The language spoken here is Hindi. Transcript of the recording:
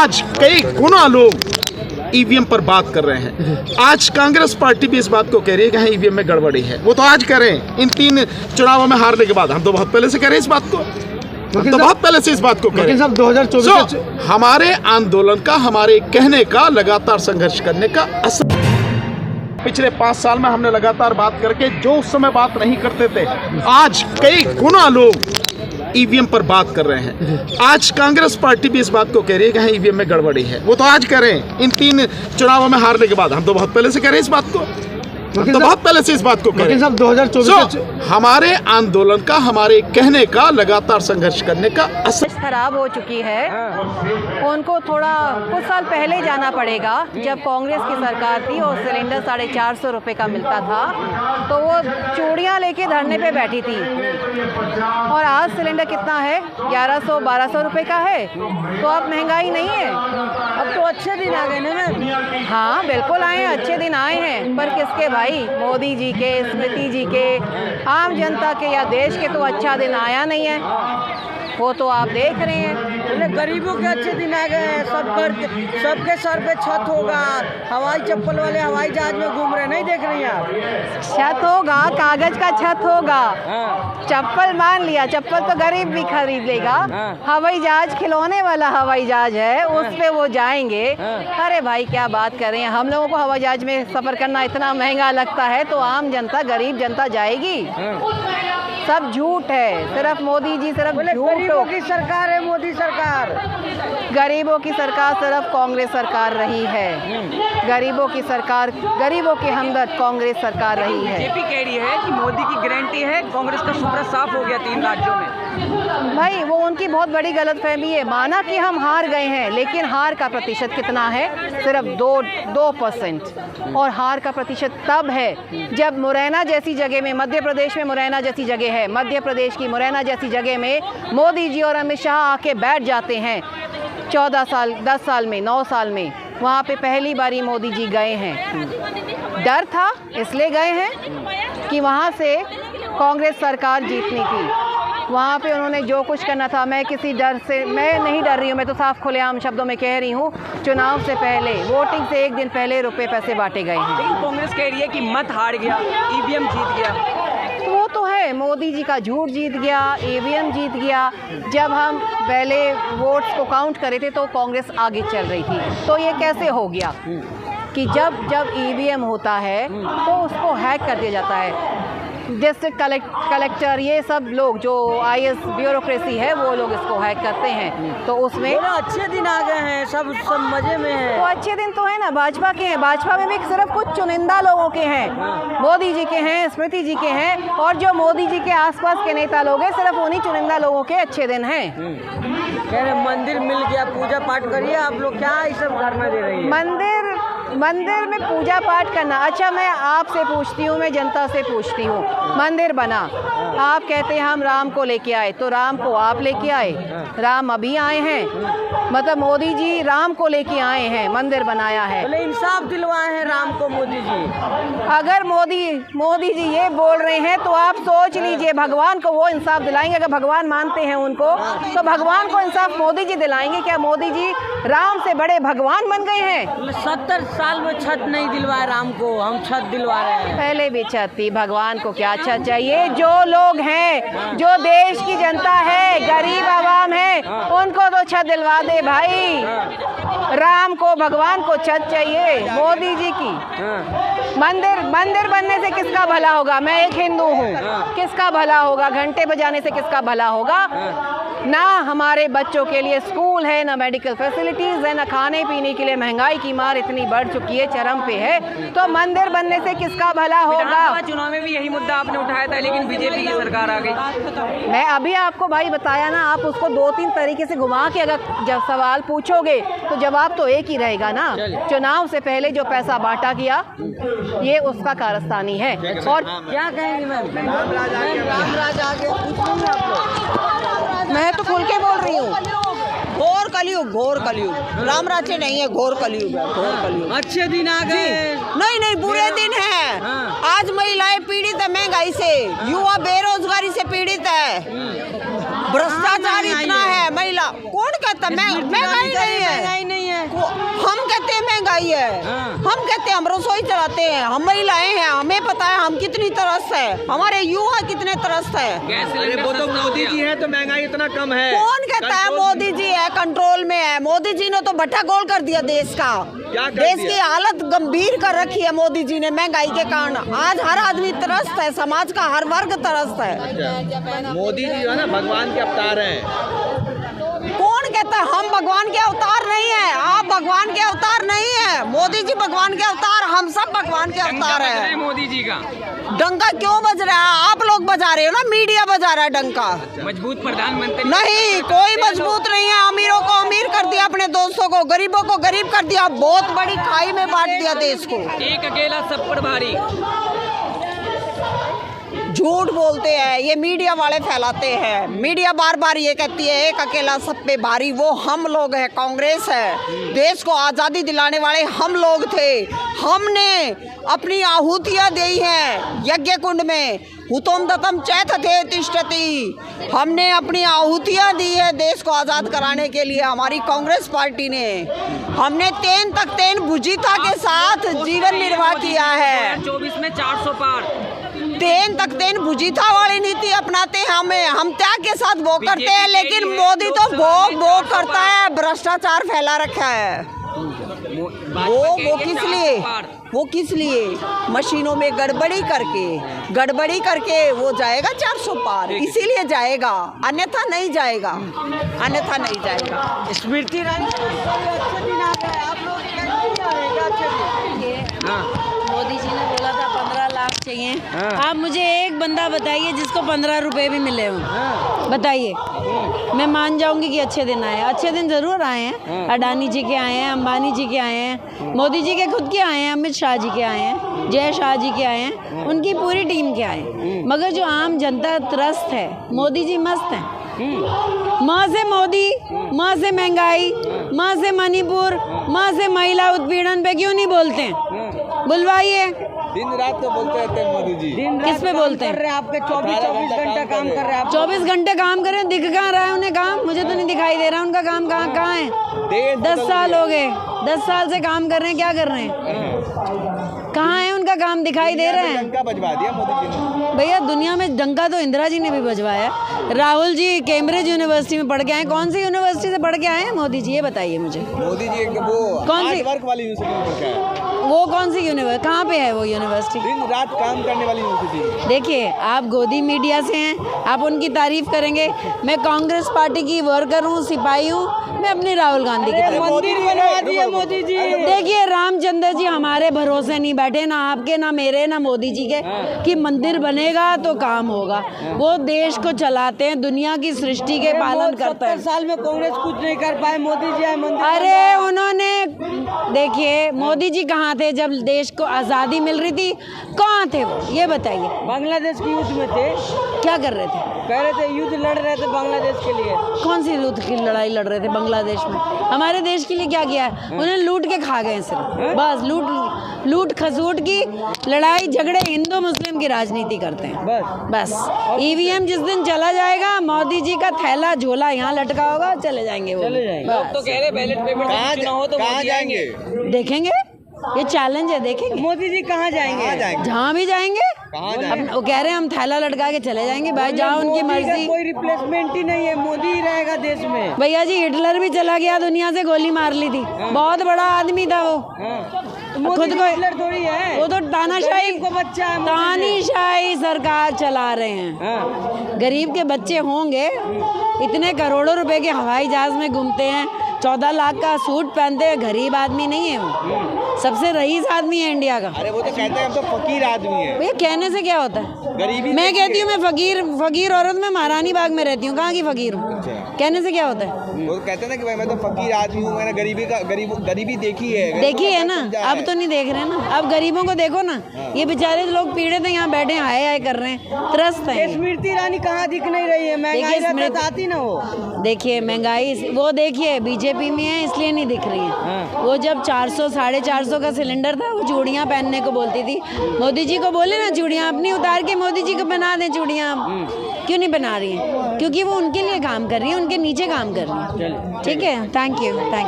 आज कई गुना लोग ईवीएम पर बात कर रहे हैं। आज कांग्रेस पार्टी भी इस बात को कह रही है कि हाँ ईवीएम में गड़बड़ी है। वो तो आज करें, इन 3 चुनावों में हारने के बाद। हम तो बहुत पहले से कह रहे हैं इस बात को, हम तो बहुत पहले से इस बात को कह रहे हैं। 2024 हमारे आंदोलन का, हमारे कहने का, लगातार संघर्ष करने का असर पिछले 5 साल में हमने लगातार बात करके जो उस समय बात नहीं करते थे, आज कई गुना लोग ईवीएम पर बात कर रहे हैं। आज कांग्रेस पार्टी भी इस बात को कह रही है कि हाँ ईवीएम में गड़बड़ी है। वो तो आज करें, इन 3 चुनावों में हारने के बाद। हम तो बहुत पहले से कह रहे हैं इस बात को, हम तो बहुत पहले से इस बात को कह रहे हैं। 2024 हमारे आंदोलन का, हमारे कहने का, लगातार संघर्ष करने का असर खराब हो चुकी है। उनको थोड़ा कुछ साल पहले जाना पड़ेगा, जब कांग्रेस की सरकार थी और सिलेंडर 450 रुपये का मिलता था, तो वो चूड़ियाँ लेके धरने पे बैठी थी। और आज सिलेंडर कितना है? 1100-1200 रुपये का है। तो अब महंगाई नहीं है। अब तो अच्छे दिन आ गए ना मैम। हाँ बिल्कुल आए हैं, अच्छे दिन आए हैं, पर किसके भाई? मोदी जी के, स्मृति जी के, आम जनता के या देश के तो अच्छा दिन आया नहीं है। वो तो आप देख रहे हैं। गरीबों के अच्छे दिन आ गए हैं। सबके सर पे छत होगा। हवाई चप्पल वाले हवाई जहाज में घूम रहे, नहीं देख रही हैं आप? छत होगा, कागज का छत होगा। चप्पल मान लिया, चप्पल तो गरीब भी खरीद लेगा। हवाई जहाज खिलौने वाला हवाई जहाज है, उस पे वो जाएंगे। अरे भाई क्या बात कर रहे हैं? हम लोगों को हवाई जहाज में सफर करना इतना महंगा लगता है, तो आम जनता, गरीब जनता जाएगी? सब झूठ है, सिर्फ मोदी जी सिर्फ झूठ। गरीबों की सरकार है मोदी सरकार। गरीबों की सरकार सिर्फ कांग्रेस सरकार रही है। गरीबों की सरकार, गरीबों के हमदर्द कांग्रेस सरकार रही है। बीजेपी कह रही है कि मोदी की गारंटी है, कांग्रेस का सुपड़ा साफ हो गया 3 राज्यों में। भाई वो उनकी बहुत बड़ी गलतफहमी है। माना कि हम हार गए हैं, लेकिन हार का प्रतिशत कितना है? सिर्फ 2%। और हार का प्रतिशत तब है जब मुरैना जैसी जगह में, मध्य प्रदेश में मुरैना जैसी जगह है, मध्य प्रदेश की मुरैना जैसी जगह में मोदी जी और अमित शाह आके बैठ जाते हैं। 14 साल, 10 साल में, 9 साल में वहाँ पे पहली बारी मोदी जी गए हैं। डर था इसलिए गए हैं कि वहाँ से कांग्रेस सरकार जीतनी थी। वहाँ पे उन्होंने जो कुछ करना था, मैं किसी डर से, मैं नहीं डर रही हूँ, मैं तो साफ खुलेआम शब्दों में कह रही हूँ, चुनाव से पहले, वोटिंग से 1 दिन पहले रुपए पैसे बांटे गए हैं। लेकिन कांग्रेस कह रही है कि मत हार गया, ईवीएम जीत गया। तो वो तो है, मोदी जी का झूठ जीत गया, ईवीएम जीत गया। जब हम पहले वोट्स को काउंट करे थे तो कांग्रेस आगे चल रही थी। तो ये कैसे हो गया कि जब ईवीएम होता है तो उसको हैक कर दिया जाता है। डिस्ट्रिक्ट कलेक्टर, ये सब लोग जो IAS ब्यूरोक्रेसी है, वो लोग इसको हैक करते हैं। तो उसमें अच्छे दिन आ गए हैं, सब मजे में है। तो अच्छे दिन तो है ना, भाजपा के हैं। भाजपा में भी सिर्फ कुछ चुनिंदा लोगों के हैं, मोदी जी के हैं, स्मृति जी के हैं, और जो मोदी जी के आसपास के नेता लोग हैं, सिर्फ उन्हीं चुनिंदा लोगों के अच्छे दिन हैं। कह रहे मंदिर मिल गया, पूजा पाठ करिए। आप लोग क्या ये सब करना दे रही है? मंदिर में पूजा पाठ करना। अच्छा मैं आपसे पूछती हूँ, मैं जनता से पूछती हूँ, मंदिर बना, आप कहते हैं हम राम को लेके आए, तो राम को आप लेके आए? राम अभी आए हैं? मतलब मोदी जी राम को लेके आए हैं, मंदिर बनाया है। बोले इंसाफ दिलवाए हैं राम को मोदी जी। अगर मोदी जी ये बोल रहे हैं तो आप सोच लीजिए, भगवान को वो इंसाफ दिलाएंगे? अगर भगवान मानते हैं उनको, तो भगवान को इंसाफ मोदी जी दिलाएंगे क्या? मोदी जी राम से बड़े भगवान बन गए हैं। 70 साल में छत नहीं दिलवाए राम को, हम छत दिलवा रहे हैं। पहले भी छत थी, भगवान को क्या छत चाहिए? जो लोग हैं, जो देश की जनता है, गरीब आवाम है, उनको तो छत दिलवा दे भाई। राम को, भगवान को छत चाहिए, मोदी जी की। मंदिर बनने से किसका भला होगा? मैं एक हिंदू हूँ, किसका भला होगा? घंटे बजाने से किसका भला होगा? ना हमारे बच्चों के लिए स्कूल है, ना मेडिकल फैसिलिटीज़ है, ना खाने पीने के लिए। महंगाई की मार इतनी बढ़ चुकी है, चरम पे है, तो मंदिर बनने से किसका भला होगा? विधानसभा चुनाव में भी यही मुद्दा आपने उठाया था, लेकिन बीजेपी की सरकार आ गई। मैं अभी आपको भाई बताया ना, आप उसको 2-3 तरीके से घुमा के अगर जब सवाल पूछोगे तो जवाब तो एक ही रहेगा ना। चुनाव से पहले जो पैसा बांटा गया, ये उसका कारस्तानी है। और क्या कहेंगे मैम? रामराज आगे मैं तो खुल के बोल रही हूँ, घोर कलयुग राम राज्य नहीं है, घोर कलयुग है, घोर कलयुग। अच्छे दिन आ गए। नहीं बुरे दिन है। आज महिलाएं पीड़ित है महंगाई से, युवा बेरोजगारी से पीड़ित है, भ्रष्टाचार इतना है। महिला कौन कहता महंगाई नहीं है? महंगाई है। हम कहते हैं हम रसोई चलाते हैं, हम महिलाएं हैं, हमें पता है हम कितनी त्रस्त है, हमारे युवा कितने त्रस्त है। अरे वो तो मोदी जी हैं तो महंगाई इतना कम है। कौन कहता है मोदी जी है कंट्रोल में है? मोदी जी ने तो भट्टा गोल कर दिया देश का। देश की हालत गंभीर कर रखी है मोदी जी ने महंगाई के कारण। आज हर आदमी त्रस्त है, समाज का हर वर्ग त्रस्त है। मोदी जी जो है ना भगवान के अवतार हैं। कौन कहता है हम भगवान के अवतार नहीं है? आप भगवान के अवतार नहीं है। मोदी जी भगवान के अवतार, हम सब भगवान के अवतार है। मोदी जी का डंका क्यों बज रहा है? आप लोग बजा रहे हो ना, मीडिया बजा रहा है डंका। मजबूत प्रधानमंत्री नहीं, कोई मजबूत नहीं है। अमीरों को अमीर कर दिया, अपने दोस्तों को, गरीबों को गरीब कर दिया, बहुत बड़ी खाई में बांट दिया देश को। एक अकेला सब पर भारी। झूठ बोलते हैं, ये मीडिया वाले फैलाते हैं। मीडिया बार बार ये कहती है एक अकेला सब पे भारी, वो हम लोग हैं, कांग्रेस है। देश को आज़ादी दिलाने वाले हम लोग थे। हमने अपनी आहुतियाँ दी हैं यज्ञ कुंड में। हुतोम दतम चैतथे तिष्ठति। हमने अपनी आहुतियाँ दी है देश को आज़ाद कराने के लिए, हमारी कांग्रेस पार्टी ने। हमने तेन तक तेन भुजिता के साथ जीवन निर्वाह किया है। 2024 में 400 पार। तेन तक तेन भुजिता वाली नीति अपनाते हैं हम त्याग के साथ वो करते हैं, लेकिन मोदी तो भोग करता है, भ्रष्टाचार फैला रखा है। वो किस लिए मशीनों में गड़बड़ी करके वो जाएगा 400 पार, इसीलिए जाएगा, अन्यथा नहीं जाएगा। स्मृति ईरानी अच्छे दिन आ गए, आप लोग कैसे आ रहे हैं? अच्छे दिन मोदी जी ने बोला था 15 लाख चाहिए। आप मुझे एक बंदा बताइए जिसको 15 रुपए भी मिले हों, बताइए। मैं मान जाऊंगी कि अच्छे दिन आए। अच्छे दिन जरूर आए हैं। अडानी जी के आए हैं, अंबानी जी के आए हैं, मोदी जी के खुद के आए हैं, अमित शाह जी के आए हैं, जय शाह जी के आए हैं, उनकी पूरी टीम के आए हैं। मगर जो आम जनता त्रस्त है, मोदी जी मस्त हैं। माँ से मोदी, माँ से महंगाई, माँ से मणिपुर, माँ से महिला उत्पीड़न पे क्यों नहीं बोलते हैं? बुलवाइए। दिन रात तो बोलते रहते हैं मोदी जी। किस पे बोलते हैं? कर रहे हैं आपके 24 घंटा काम कर रहे हैं आप। 24 घंटे काम कर रहे हैं, दिख कहाँ रहा है उन्हें काम? मुझे तो नहीं दिखाई दे रहा उनका काम। कहाँ है? 10 साल हो गए, 10 साल से काम कर रहे हैं, क्या कर रहे हैं? कहाँ है उनका काम? दिखाई दे रहे हैं? डंका बजवा दिया मोदी जी ने। भैया दुनिया में डंका तो इंदिरा जी ने भी बजवाया। राहुल जी कैम्ब्रिज यूनिवर्सिटी में पढ़ के आए। कौन सी यूनिवर्सिटी से पढ़ के आए हैं मोदी जी, ये बताइए मुझे। मोदी जी वो कौन सी वर्क वाली यूनिवर्सिटी में पढ़ के आए। वो कौन सी यूनिवर्सिटी, कहाँ पे है वो यूनिवर्सिटी? दिन रात काम करने वाली यूनिवर्सिटी। देखिए, आप गोदी मीडिया से हैं, आप उनकी तारीफ करेंगे। मैं कांग्रेस पार्टी की वर्कर हूँ, सिपाही हूँ, मैं अपनी राहुल गांधी की तरफ। मंदिर बनवा दिए मोदी जी। देखिए, रामचंद्र जी हमारे भरोसे नहीं बैठे, ना आपके, ना मेरे, ना मोदी जी के, कि मंदिर बनेगा तो काम होगा। वो देश को चलाते हैं, दुनिया की सृष्टि के पालन करते हैं। 70 साल में कांग्रेस कुछ नहीं कर पाए, मोदी जी आए मंदिर। अरे उन्होंने, देखिए मोदी जी कहाँ थे जब देश को आज़ादी मिल रही थी? कहाँ थे वो, ये बताइए। बांग्लादेश के युद्ध में थे। क्या कर रहे थे? कह रहे थे युद्ध लड़ रहे थे बांग्लादेश के लिए। कौन सी युद्ध की लड़ाई लड़ रहे थे बांग्लादेश में? हमारे देश के लिए क्या किया है? उन्हें लूट के खा गए सिर्फ, बस लूट खसूट की लड़ाई झगड़े, हिंदू मुस्लिम की राजनीति करते हैं बस। ईवीएम जिस दिन चला जाएगा, मोदी जी का थैला झोला यहाँ लटका होगा, चले जाएंगे वो। लोग तो कह रहे बैलेट पेपर से चुनाव हो तो कहाँ मोदी जाएंगे? देखेंगे, ये चैलेंज है, देखेंगे। मोदी जी कहाँ जाएंगे? जहाँ भी जाएंगे, वो कह रहे हैं हम थैला लटका के चले जाएंगे भाई, जहाँ उनकी मर्जी। कोई रिप्लेसमेंट ही नहीं है, मोदी ही रहेगा देश में। भैया जी, हिटलर भी चला गया, दुनिया से गोली मार ली थी, बहुत बड़ा आदमी था वो। खुद को हिटलर थोड़ी है, वो तो तानाशाही को बच्चा है, तानाशाही सरकार चला रहे हैं। गरीब के बच्चे होंगे, इतने करोड़ों रुपए के हवाई जहाज में घूमते हैं, 14 लाख का सूट पहनते हैं, गरीब आदमी नहीं है वो, सबसे रईस आदमी है इंडिया का। अरे वो तो कहते हैं हम तो फकीर आदमी है। भैया कहने से क्या होता है? गरीबी मैं कहती हूँ मैं फकीर औरत, मैं महारानी बाग में रहती हूँ, कहाँ की फकीर हूँ? कहने से क्या होता है? वो कहते हैं ना कि भाई मैं तो फकीर आदमी हूँ, मैंने गरीबी देखी है ना। अब तो नहीं देख रहे ना, अब गरीबों को देखो ना। ये बेचारे लोग पीड़ित हैं, यहाँ बैठे हाय हाय कर रहे हैं, त्रस्त हैं। स्मृति ईरानी कहाँ दिख नहीं रही है? महंगाई आती ना वो। देखिए महंगाई, वो देखिए बीजेपी में है इसलिए नहीं दिख रही है। वो जब 400 450 का सिलेंडर था, वो चूड़ियाँ पहनने को बोलती थी। मोदी जी को बोले ना चूड़ियाँ अपनी उतार के मोदी जी को बना दें चूड़ियाँ। क्यों नहीं बना रही हैं? क्योंकि वो उनके लिए काम कर रही है, उनके नीचे काम कर रही है। ठीक है, थैंक यू।